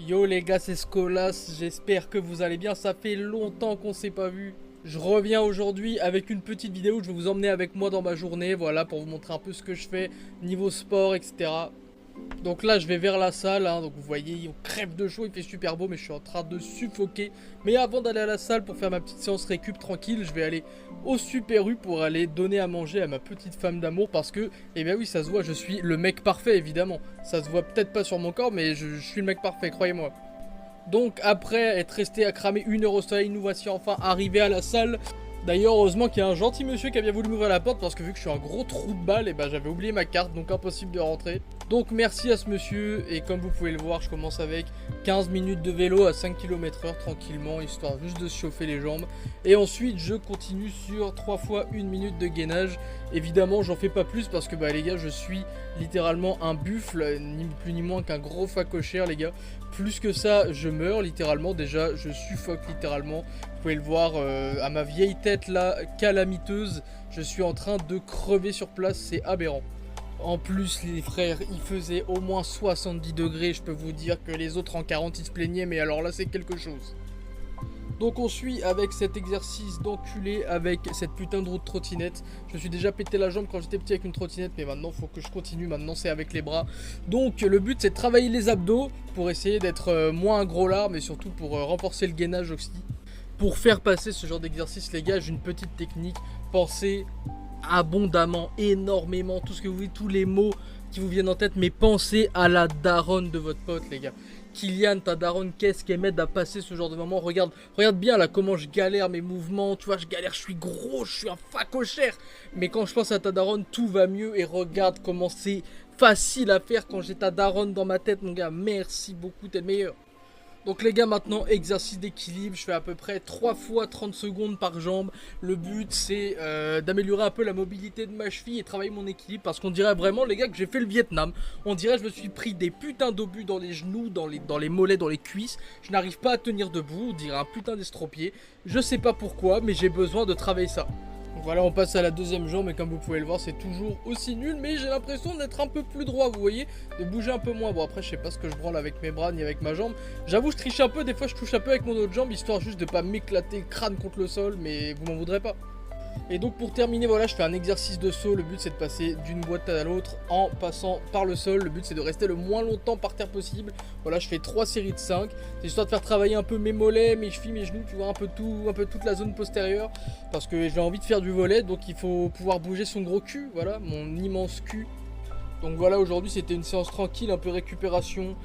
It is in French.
Yo les gars, c'est Skolas, j'espère que vous allez bien, ça fait longtemps qu'on s'est pas vu. Je reviens aujourd'hui avec une petite vidéo où je vais vous emmener avec moi dans ma journée, voilà, pour vous montrer un peu ce que je fais niveau sport, etc. Donc là, je vais vers la salle, hein, donc vous voyez, on crève de chaud, il fait super beau, mais je suis en train de suffoquer. Mais avant d'aller à la salle pour faire ma petite séance récup tranquille, je vais aller au Super U pour aller donner à manger à ma petite femme d'amour parce que, eh bien oui, ça se voit, je suis le mec parfait, évidemment. Ça se voit peut-être pas sur mon corps, mais je suis le mec parfait, croyez-moi. Donc après être resté à cramer 1 heure au soleil, nous voici enfin arrivés à la salle. D'ailleurs, heureusement qu'il y a un gentil monsieur qui a bien voulu m'ouvrir la porte parce que vu que je suis un gros trou de balle, et ben j'avais oublié ma carte, donc impossible de rentrer. Donc merci à ce monsieur, et comme vous pouvez le voir, je commence avec 15 minutes de vélo à 5 km/h tranquillement, histoire juste de se chauffer les jambes. Et ensuite, je continue sur 3 fois 1 minute de gainage. Évidemment, j'en fais pas plus parce que bah les gars, je suis littéralement un buffle, ni plus ni moins qu'un gros facochère les gars. Plus que ça, je meurs littéralement, déjà je suffoque littéralement. Vous pouvez le voir à ma vieille tête là, calamiteuse, je suis en train de crever sur place, c'est aberrant. En plus les frères, il faisait au moins 70 degrés, je peux vous dire que les autres en 40 ils se plaignaient, mais alors là c'est quelque chose. Donc on suit avec cet exercice d'enculé avec cette putain de roue de trottinette. Je me suis déjà pété la jambe quand j'étais petit avec une trottinette, mais maintenant faut que je continue, maintenant c'est avec les bras. Donc le but c'est de travailler les abdos pour essayer d'être moins un gros lard, mais surtout pour renforcer le gainage aussi. Pour faire passer ce genre d'exercice les gars, j'ai une petite technique, pensez abondamment, énormément, tout ce que vous voulez, tous les mots qui vous viennent en tête, mais pensez à la daronne de votre pote les gars. Kylian, ta daronne, qu'est-ce qu'elle m'aide à passer ce genre de moment. Regarde bien là comment je galère mes mouvements, tu vois, je galère, je suis gros, je suis un facochère. Mais quand je pense à ta daronne, tout va mieux et regarde comment c'est facile à faire quand j'ai ta daronne dans ma tête, mon gars. Merci beaucoup, t'es le meilleur. Donc les gars, maintenant exercice d'équilibre, je fais à peu près 3 fois 30 secondes par jambe. Le but c'est d'améliorer un peu la mobilité de ma cheville et travailler mon équilibre parce qu'on dirait vraiment les gars que j'ai fait le Vietnam. On dirait que je me suis pris des putains d'obus dans les genoux, dans les mollets, dans les cuisses. Je n'arrive pas à tenir debout, on dirait un putain d'estropié. Je sais pas pourquoi mais j'ai besoin de travailler ça. Donc voilà, on passe à la deuxième jambe et comme vous pouvez le voir, c'est toujours aussi nul, mais j'ai l'impression d'être un peu plus droit, vous voyez, de bouger un peu moins. Bon après, je sais pas ce que je branle avec mes bras ni avec ma jambe. J'avoue, je triche un peu, des fois je touche un peu avec mon autre jambe, histoire juste de pas m'éclater le crâne contre le sol, mais vous m'en voudrez pas. Et donc pour terminer, voilà, je fais un exercice de saut. Le but c'est de passer d'une boîte à l'autre en passant par le sol. Le but c'est de rester le moins longtemps par terre possible. Voilà, je fais 3 séries de 5. C'est histoire de faire travailler un peu mes mollets, mes chevilles, mes genoux, tu vois, un peu toute la zone postérieure. Parce que j'ai envie de faire du volet, donc il faut pouvoir bouger son gros cul, voilà, mon immense cul. Donc voilà, aujourd'hui c'était une séance tranquille, un peu récupération.